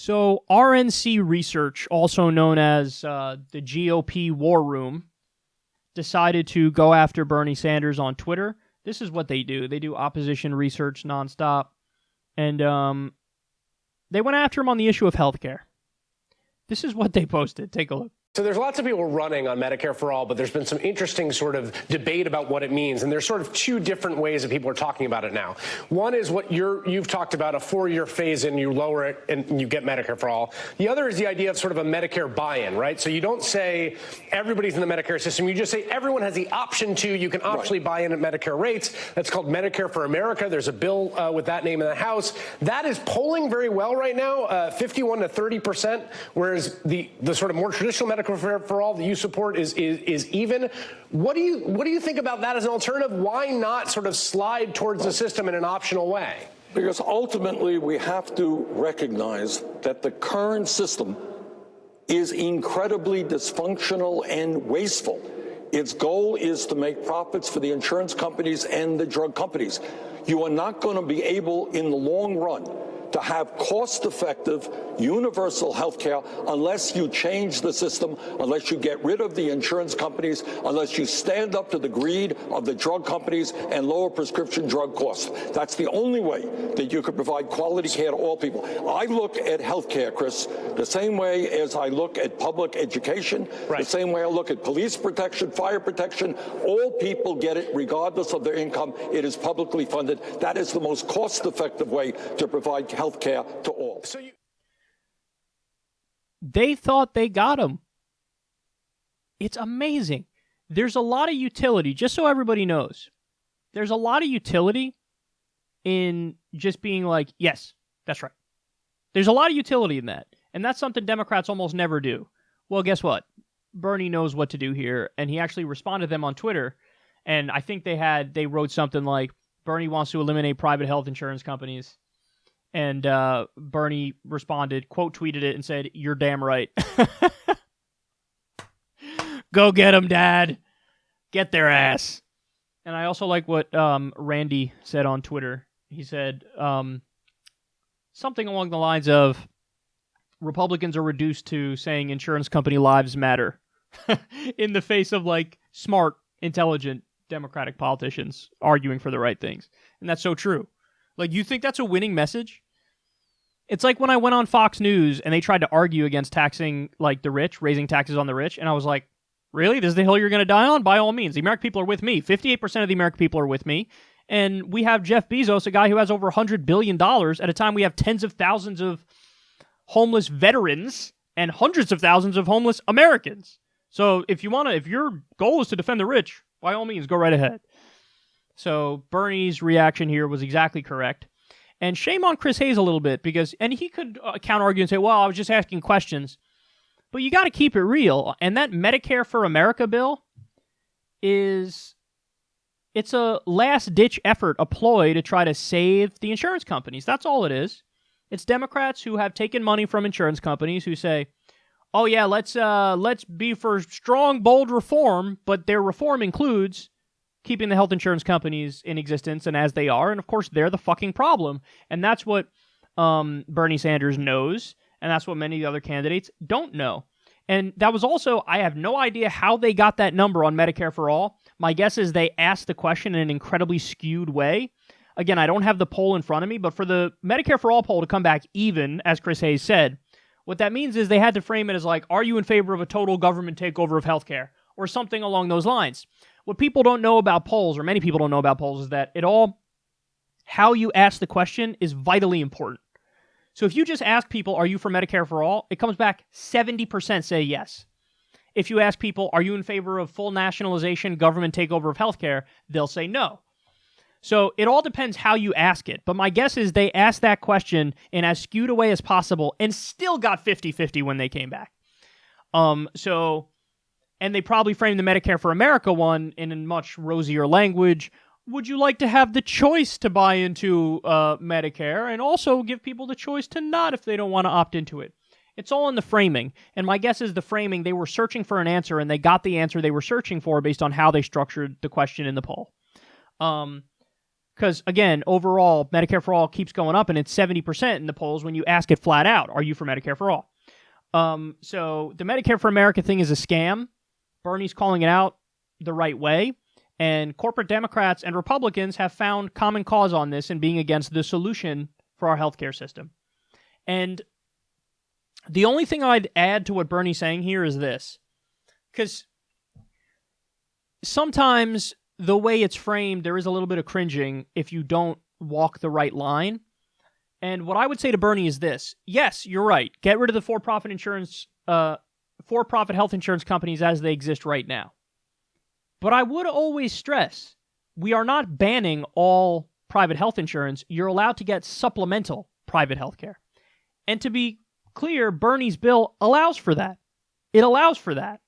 So RNC Research, also known as the GOP War Room, decided to go after Bernie Sanders on Twitter. This is what they do. They do opposition research nonstop. And they went after him on the issue of healthcare. This is what they posted. Take a look. So there's lots of people running on Medicare for All, but there's been some interesting sort of debate about what it means. And there's sort of two different ways that people are talking about it now. One is what you've talked about, a 4-year phase in, you lower it and you get Medicare for All. The other is the idea of sort of a Medicare buy-in, right? So you don't say everybody's in the Medicare system. You just say everyone has the option to. You can optionally buy in at Medicare rates. That's called Medicare for America. There's a bill with that name in the House. That is polling very well right now, 51 to 30%, whereas the sort of more traditional Medicare for All that you support is even. What do you think about that as an alternative? Why not sort of slide towards the system in an optional way? Because ultimately we have to recognize that the current system is incredibly dysfunctional and wasteful. Its goal is to make profits for the insurance companies and the drug companies. You are not going to be able in the long run to have cost-effective, universal health care unless you change the system, unless you get rid of the insurance companies, unless you stand up to the greed of the drug companies and lower prescription drug costs. That's the only way that you could provide quality care to all people. I look at health care, Chris, the same way as I look at public education, the same way I look at police protection, fire protection. All people get it regardless of their income. It is publicly funded. That is the most cost-effective way to provide health care to all. They thought they got him. It's amazing. There's a lot of utility, just so everybody knows. There's a lot of utility in just being like, yes, that's right. There's a lot of utility in that. And that's something Democrats almost never do. Well, guess what? Bernie knows what to do here. And he actually responded to them on Twitter. And I think they wrote something like, Bernie wants to eliminate private health insurance companies. And Bernie responded, quote tweeted it and said, "You're damn right." Go get them, Dad. Get their ass. And I also like what Randy said on Twitter. He said something along the lines of, Republicans are reduced to saying insurance company lives matter in the face of like smart, intelligent Democratic politicians arguing for the right things. And that's so true. Like, you think that's a winning message? It's like when I went on Fox News and they tried to argue against taxing, like, the rich, raising taxes on the rich, and I was like, really? This is the hill you're going to die on? By all means. The American people are with me. 58% of the American people are with me. And we have Jeff Bezos, a guy who has over $100 billion, at a time we have tens of thousands of homeless veterans and hundreds of thousands of homeless Americans. So if your goal is to defend the rich, by all means, go right ahead. So Bernie's reaction here was exactly correct. And shame on Chris Hayes a little bit, and he could counter-argue and say, well, I was just asking questions. But you got to keep it real. And that Medicare for America bill it's a last-ditch effort, a ploy to try to save the insurance companies. That's all it is. It's Democrats who have taken money from insurance companies who say, oh yeah, let's be for strong, bold reform, but their reform includes keeping the health insurance companies in existence and as they are, and of course they're the fucking problem. And that's what Bernie Sanders knows, and that's what many of the other candidates don't know. And that was also, I have no idea how they got that number on Medicare for All. My guess is they asked the question in an incredibly skewed way. Again, I don't have the poll in front of me, but for the Medicare for All poll to come back even, as Chris Hayes said, what that means is they had to frame it as like, are you in favor of a total government takeover of healthcare? Or something along those lines. What people don't know about polls, or many people don't know about polls, is that how you ask the question is vitally important. So if you just ask people, are you for Medicare for All? It comes back 70% say yes. If you ask people, are you in favor of full nationalization, government takeover of healthcare? They'll say no. So it all depends how you ask it. But my guess is they asked that question in as skewed a way as possible and still got 50-50 when they came back. And they probably framed the Medicare for America one in a much rosier language. Would you like to have the choice to buy into Medicare and also give people the choice to not if they don't want to opt into it? It's all in the framing. And my guess is the framing, they were searching for an answer, and they got the answer they were searching for based on how they structured the question in the poll. Because, again, overall, Medicare for All keeps going up, and it's 70% in the polls when you ask it flat out, are you for Medicare for All? So the Medicare for America thing is a scam. Bernie's calling it out the right way, and corporate Democrats and Republicans have found common cause on this and being against the solution for our healthcare system. And the only thing I'd add to what Bernie's saying here is this, because sometimes the way it's framed, there is a little bit of cringing if you don't walk the right line. And what I would say to Bernie is this. Yes, you're right. Get rid of the for-profit health insurance companies as they exist right now. But I would always stress, we are not banning all private health insurance. You're allowed to get supplemental private health care. And to be clear, Bernie's bill allows for that. It allows for that.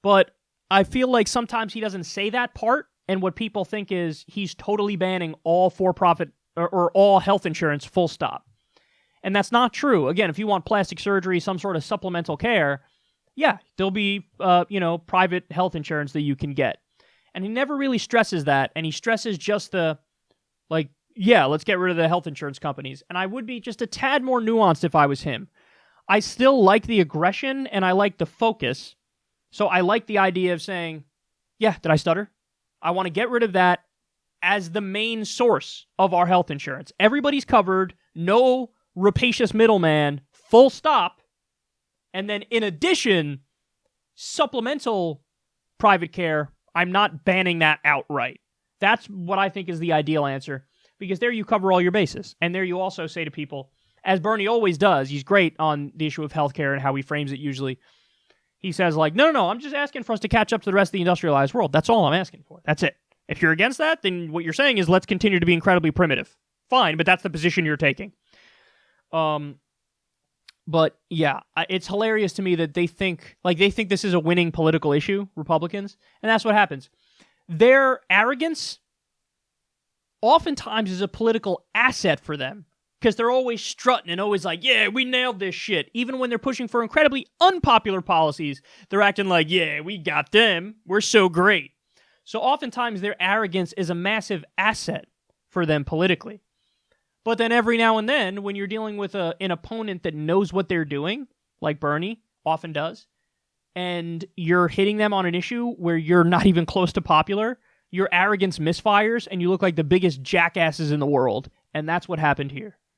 But I feel like sometimes he doesn't say that part, and what people think is he's totally banning all for-profit or all health insurance, full stop. And that's not true. Again, if you want plastic surgery, some sort of supplemental care, yeah, there'll be, private health insurance that you can get. And he never really stresses that, and he stresses just the, let's get rid of the health insurance companies. And I would be just a tad more nuanced if I was him. I still like the aggression, and I like the focus. So I like the idea of saying, yeah, did I stutter? I want to get rid of that as the main source of our health insurance. Everybody's covered, no rapacious middleman, full stop. And then in addition, supplemental private care, I'm not banning that outright. That's what I think is the ideal answer, because there you cover all your bases. And there you also say to people, as Bernie always does, he's great on the issue of healthcare and how he frames it usually. He says, no, I'm just asking for us to catch up to the rest of the industrialized world. That's all I'm asking for. That's it. If you're against that, then what you're saying is let's continue to be incredibly primitive. Fine, but that's the position you're taking. But yeah, it's hilarious to me that they think this is a winning political issue, Republicans, and that's what happens. Their arrogance oftentimes is a political asset for them, because they're always strutting and always like, yeah, we nailed this shit. Even when they're pushing for incredibly unpopular policies, they're acting like, yeah, we got them. We're so great. So oftentimes their arrogance is a massive asset for them politically. But then every now and then, when you're dealing with an opponent that knows what they're doing, like Bernie often does, and you're hitting them on an issue where you're not even close to popular, your arrogance misfires and you look like the biggest jackasses in the world. And that's what happened here.